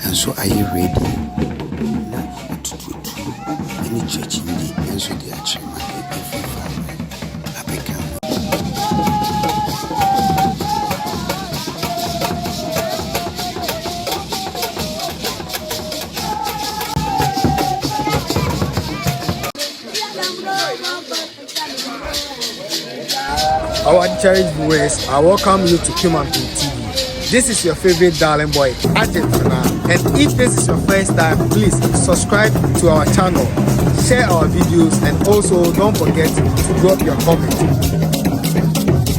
And so are you ready? Now, any church in the and so they are trying every family. I become. Our cherished viewers, I welcome you to Human Being TV. This is your favorite darling boy, Argentina. And if this is your first time, please subscribe to our channel, share our videos, and also don't forget to drop your comment.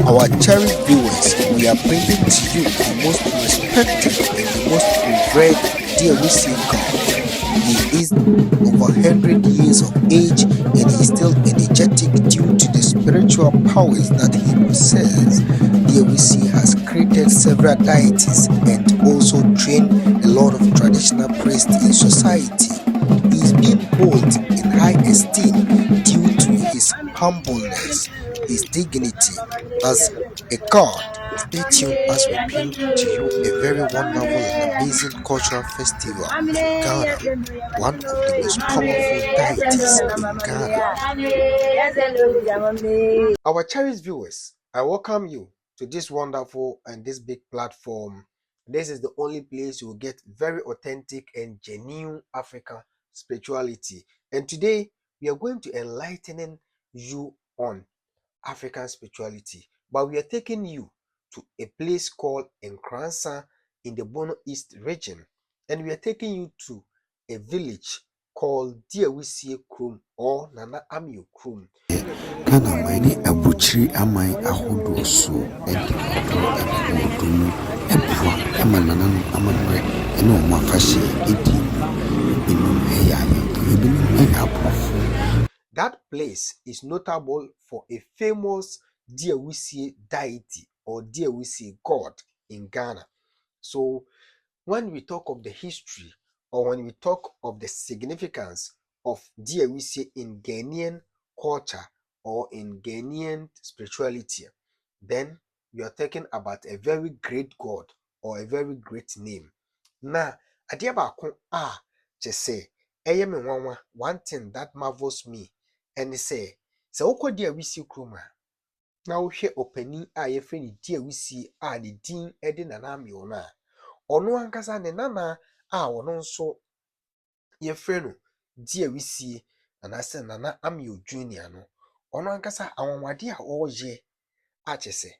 Our cherished viewers, we are bringing to you the most respected and the most revered DWC God. He is over 100 years of age and he is still energetic due to the spiritual powers that he possesses. DWC has created several deities and also trained a lot of traditional priests in society. He is being held in high esteem due to his humbleness, his dignity as a god. Stay tuned as we bring to you a very wonderful and amazing cultural festival in Ghana, one of the most powerful deities in Ghana. Our cherished viewers, I welcome you to this wonderful and this big platform. This is the only place you will get very authentic and genuine African spirituality. And today, we are going to enlighten you on African spirituality, but we are taking you to a place called Nkransa in the Bono East region, and we are taking you to a village called Diawisi Krum or Nana Amio Krum. Ghana mine abuchiri amai ahodo so edomu ebua emanana amanwe ene omo afahye edi enum eyaye ebinum eyapo. That place is notable for a famous Diawisi deity or Diawisi god in Ghana. So when we talk of the history or when we talk of the significance of Diawisi in Ghanaian culture or in Ghanaian spirituality, then we are talking about a very great god or a very great name. Na adeɛ baako a kyɛ sɛ ɛyɛ me nwanwa, one thing that marvels me ɛne sɛ wokɔ Diawisi kurom a na wohwɛ ɔpanin a yɛfrɛ no Diawisi a ne din de Nana Amio no a ɔno ankasa ne nana a ɔno nso yɛfrɛ no Diawisi anaasɛ Nana Amio Junior no, ɔno ankasa anwanwadeɛ a ɔreyɛ akyɛ sɛ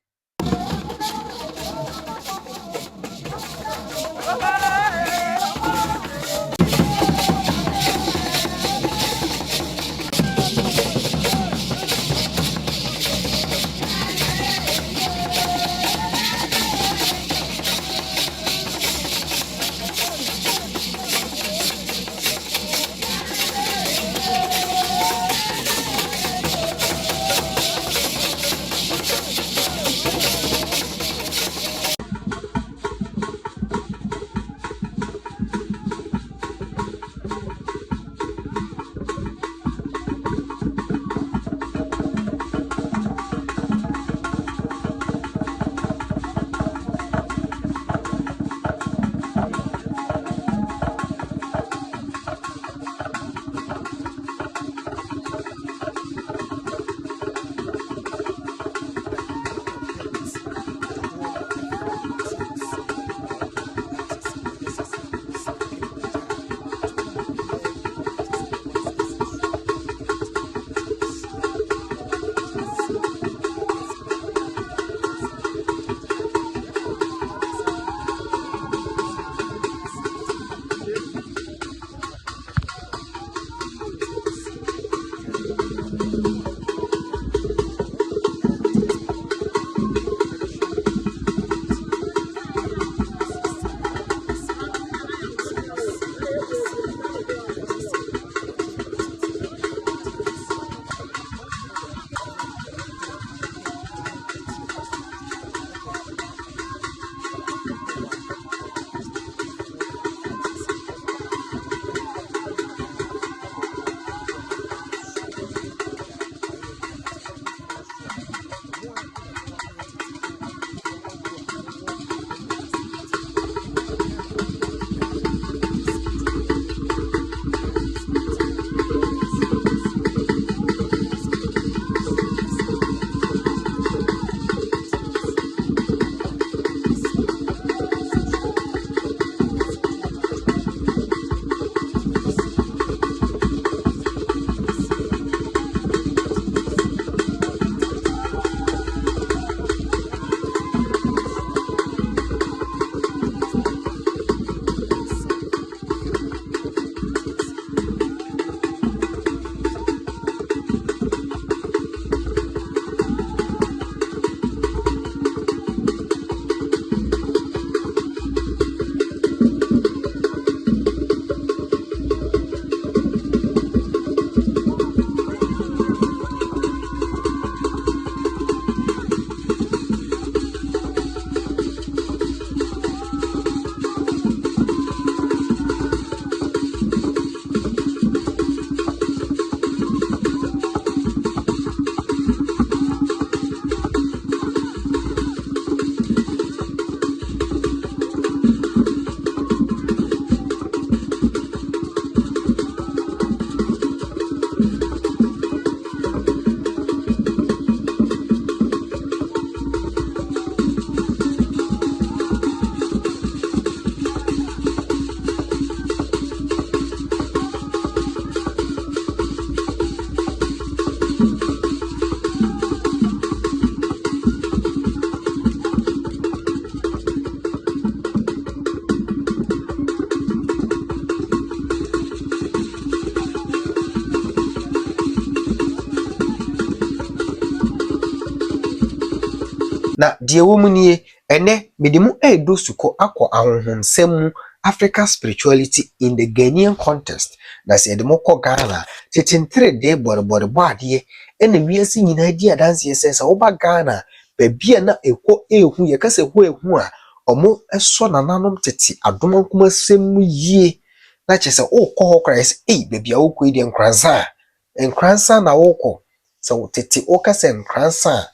na die wo mu nie ene medimu edo suko akọ ahonhonsem mu Africa spirituality in the Ghanaian context. Na se edemo kọ Ghana tetentre de borbor ade ene wiase nyina di adanse ese se wo ba Ghana babia na ekọ ehu ye kase ho ehu a omo eso nananom tete adom nkoma sem mu yie na chese o kọ ho Christ babia wo kọ ide nkransa na wo kọ so tete o kase nkransa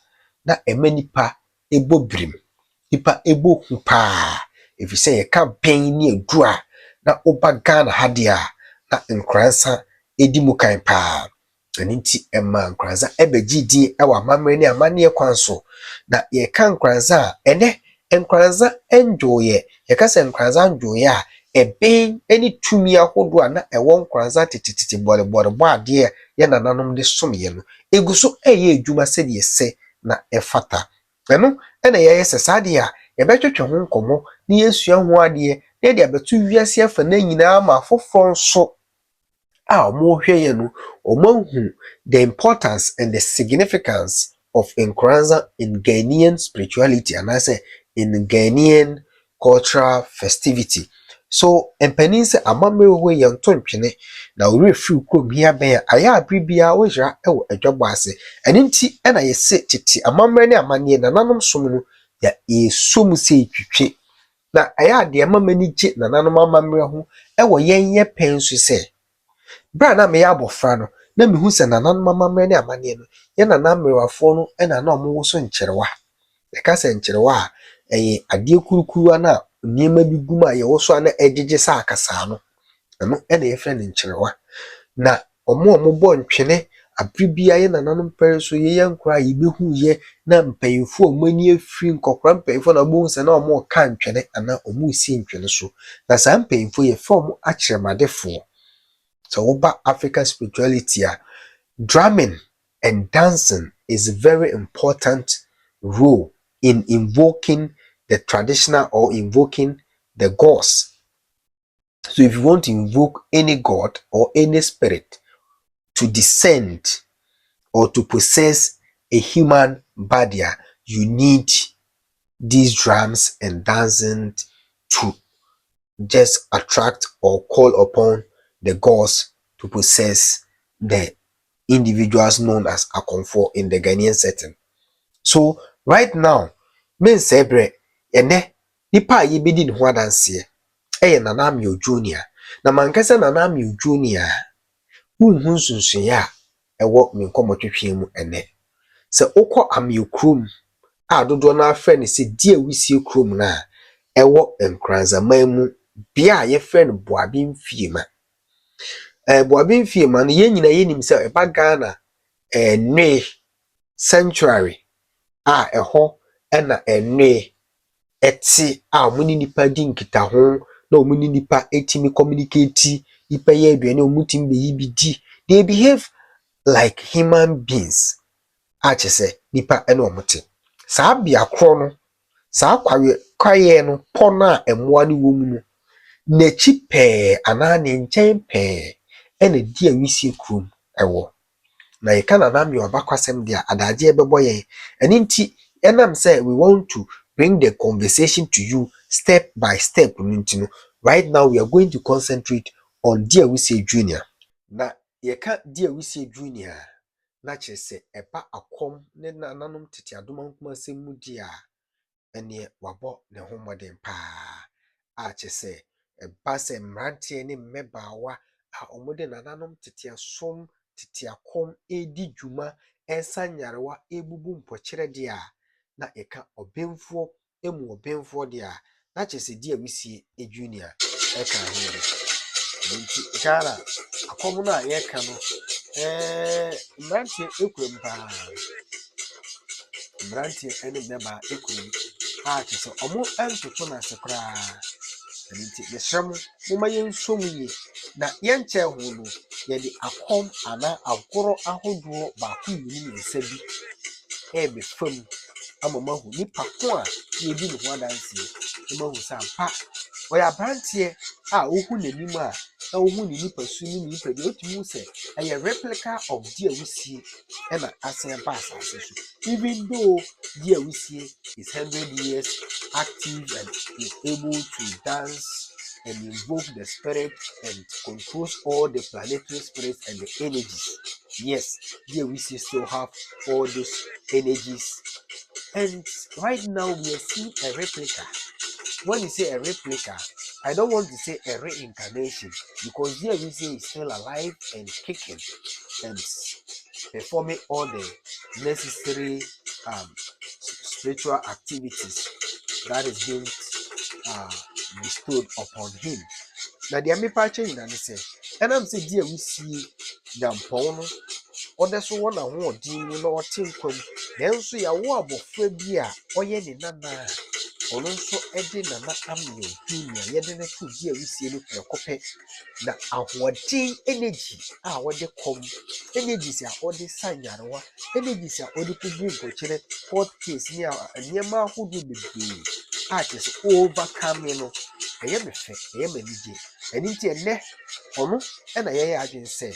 na emanipa ebo brim nipa ebo hupa efise ye campaign ni edua na oba Ghana hadia na nkransa edi mu kan pa aninti emma nkransa ebegidi ewa amamre ni amane kwanso na ye kan nkransa ene nkransa enjoye ye kase nkransa enjoye a eben eni tumi ahodo na ewo nkransa tititi bore ade ye nananom de somye no eguso eye adwuma se de se na efata eno ena ye sesade a ye betwetwe ho nkomo ni yesua ho ade na de abetu wiase afa na nyina ma foforo nso a omo hweye no omo hu the importance and the significance of nkranza in Ghanaian spirituality and I say in Ghanaian cultural festivity. So empanin se amamre ho ye ntontwene na ori free krom hia ben aya abribia wo jira ewo adwabo ase eninti ena ye se titi amamre ne amane na nanom som no ya esom se twitwe na aya de amamani gye na nanom amamre ho ewo yenye pensu se bra na me ya abofra no na mehu se na nanom amamre ne amane no ye na namrewafo no ena na omo wo so nkyerwa e ka se nkyerwa eye ade kurukuru na niema bi guma ye wo so na ejije sa akasa no no ena ye frɛ ne nkyerwa na omo bɔ ntwene abribia ye nananom pere so ye yankura ye behu ye na mpayifo omani afiri nkokora mpayifo na bo nse na omo ka ntwene ana omo si ntwene so na sa mpayifo ye fa omo akyeremadefo so oba African spirituality a drumming and dancing is a very important role in invoking the traditional or invoking the gods. So if you want to invoke any god or any spirit to descend or to possess a human body, you need these drums and dancing to just attract or call upon the gods to possess the individuals known as Akomfo in the Ghanaian setting. So right now, men sebre ene nipa ye bedi ne ho adanse eye Nanamio Junior na mankasa Nanamio Junior unhu sunsun ya ewo me nkomotwetwe mu ene se ukọ Amio Krum a dodo na afre ne se die wisie krum na ewo nkranza mamu bia ye fre no Boabin Fiema Boabin Fiema no ye nyina ye nim se eba Ghana nwe sanctuary a eho ena enwe eti a omuni nipa di nkita ho na omuni nipa etimi communicate nipa ye aduane omutim be yi bi di they behave like human beings a chese nipa ena omote saa bia kro no saa kwaye no pona emwa ni wo mu no nachi pe ana ne nchen pe ena di awisi krum ewo na ye kana na me obakwasem dia adaje ebebo ye eninti enam say we want to bring the conversation to you step by step. Right now we are going to concentrate on Dear We Say Junior. Na ye ka Dear We Say Junior na chese eba akom ne nananom tete adoma nkuma semu dia ene wabo ne homoden pa a chese eba se mrantie ne mmebaawa a omode nananom tete asom tete akom edi dwuma ensa nyarewa ebubu mpokyere dia na eka obemfo emu obemfo dia na chese Dear We Say Junior eka hore nti kara akom na yeka no mrantie ekurem pa mrantie ene meba ekurem a chese omo entoto na sekra nti yesrem moma yensom yi na yenche ho no ye di akom ana agoro ahodo ba ko yini nsabi ebe fam amama hu nipa ko a ye bi ne ho adanse mahu sampa ɔyɛ aberanteɛ a wohu n'anim a na wohu ne nipasu ne ne nipadua wotumi hu sɛ ɛyɛ replica of di a wusie ɛna asan ba asase so. Even though di a wusie is 100 years active and is able to dance and invoke the spirit and controls all the planetary spirits and the energies. Yes, here we still have all those energies. And right now we are seeing a replica. When you say a replica, I don't want to say a reincarnation, because here we say is still alive and kicking and performing all the necessary spiritual activities that is being bestowed upon him. Now the army patching in and say, and I'm saying, dear, we see Jampon or the so one who deem no tinkum, then so ya war before beer or yen nana, or also Eddie Nana Amio Junior, yet in a 2 year we see look a copy that our tea energy, what they come energies are all the sign yarwa, energies are all the people go 4th case near ma who do be artists overcoming. Ɛyɛ me fɛ, ɛyɛ me anigye. Ɛno nti ɛnnɛ ɔno ɛna yɛyɛ adwene sɛ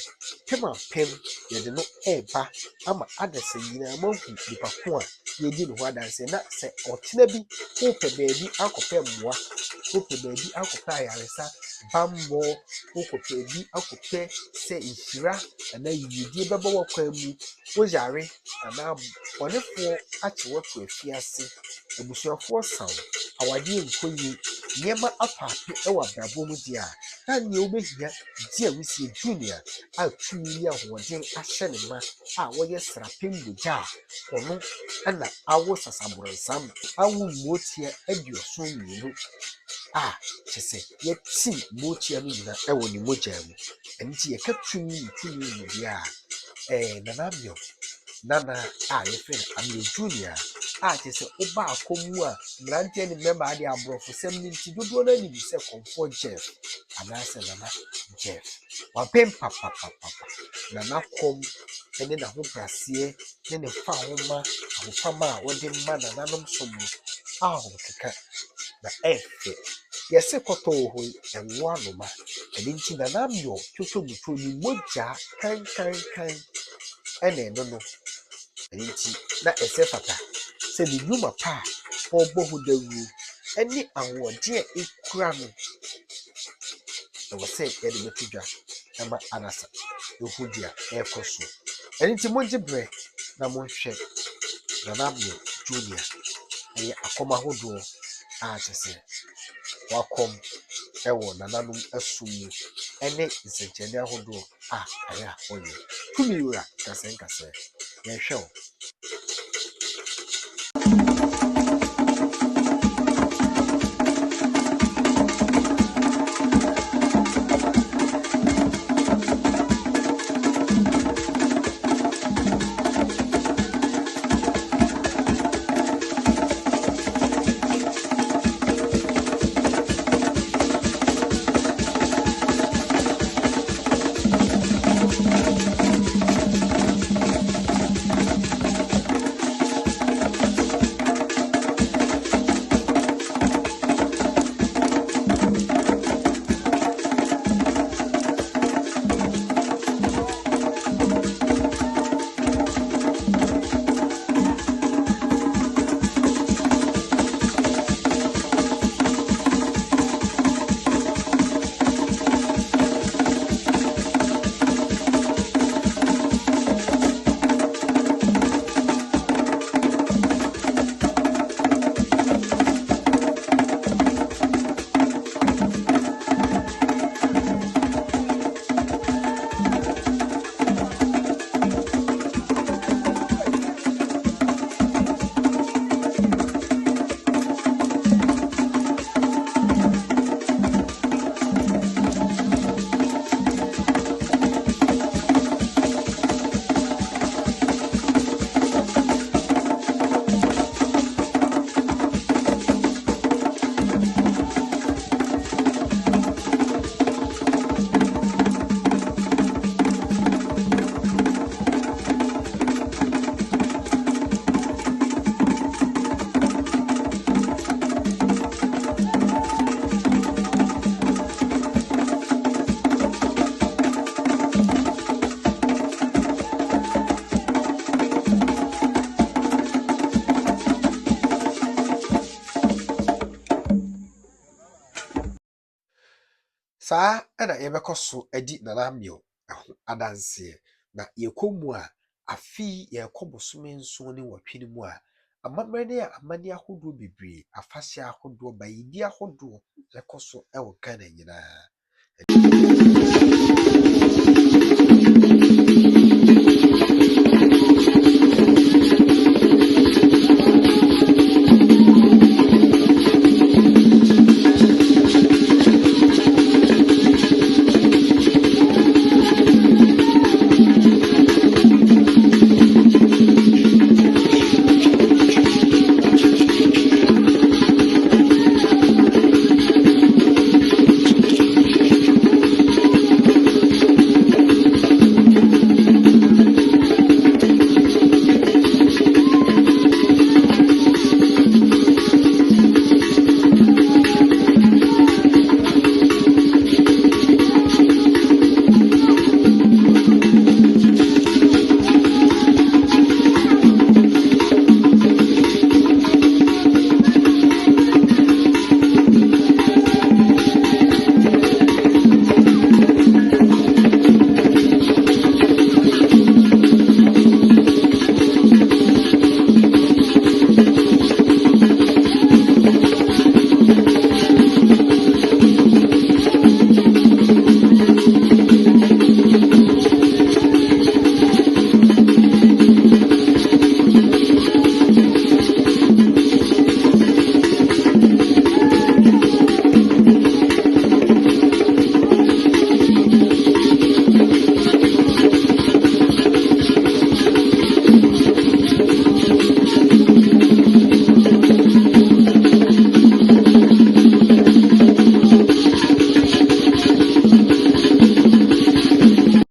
pem a pem yɛde no ɛreba ama adasa nyinaa mahu nipa ko a yɛdi ne ho adanse na sɛ ɔtena bi wopɛ baabi akɔpɛ mmoa, wopɛ baabi akɔpɛ ayaresa, bammɔ, wopɛ baabi akɔpɛ sɛ nhyira anaa yiyidie bɛbɔ wɔ kwan mu, woyare anaa bɔnefoɔ akye wɔto afiase, abusuafoɔ saw, awadeɛ nkɔ yie, nneɛma apaape ɛwɔ abrabɔ mu deɛ a na nea wobɛhia di a wusie junior a tumi ne ahoɔden ahyɛ ne ma a wɔyɛ srapem bogya a ɔno ɛna awo sasaborɔnsam awo mmootia 72 a kyɛ sɛ yɛti mmootia no nyinaa ɛwɔ ne mogya mu. Ɛno nti yɛka tumi mu deɛ a Nana a yɛfrɛ no Amio Junior a kyɛ sɛ woba akɔm mu a mmeranteɛ ne mmɛma ade aborɔfo sɛm no nti dodoɔ no anim sɛ Kɔmfoɔ Jeff anaasɛ Nana Jeff wapem papapapapa. Nana kɔm ne n'ahobraseɛ ne ne fa ahoma ahofama a wɔde ma nananom som no a wɔkeka na ɛfɛ. Yɛse kɔtɔ wɔ hɔ yi ɛnwo anoma. Ɛno nti Nana Amio twotwomutuo ne mogya kankankan ɛna ɛno no. Ɛno nti na ɛsɛ fata sɛ ne nnwuma pa a ɔbɔ ho dawuro ɛne ahoɔden a ɛkura no ɛwɔ sɛ yɛde bɛto dwa ɛma anasa ɛhu deɛ ɛrekɔ so. Ɛno nti mogye berɛ na monhwɛ Nana Amio Junior ɛyɛ akɔm ahodoɔ a kyɛ sɛ wakɔm ɛwɔ nananom asom mu ɛne nsɛnkyerɛnne ahodoɔ a ɛyɛ a ɔyɛ. Tumi wura nkasɛnkasɛ yɛhwɛ wo. saa ɛna yɛbɛkɔ so adi nanamio ɛho adanseɛ na yɛkɔ mu a afi yɛkɔ bosome nson ne wɔtwe no mu a amammerɛ ne amane ahodoɔ bebree afahyɛ ahodoɔ bayidi ahodoɔ ɛkɔ so ɛwɔ Ghana nyinaa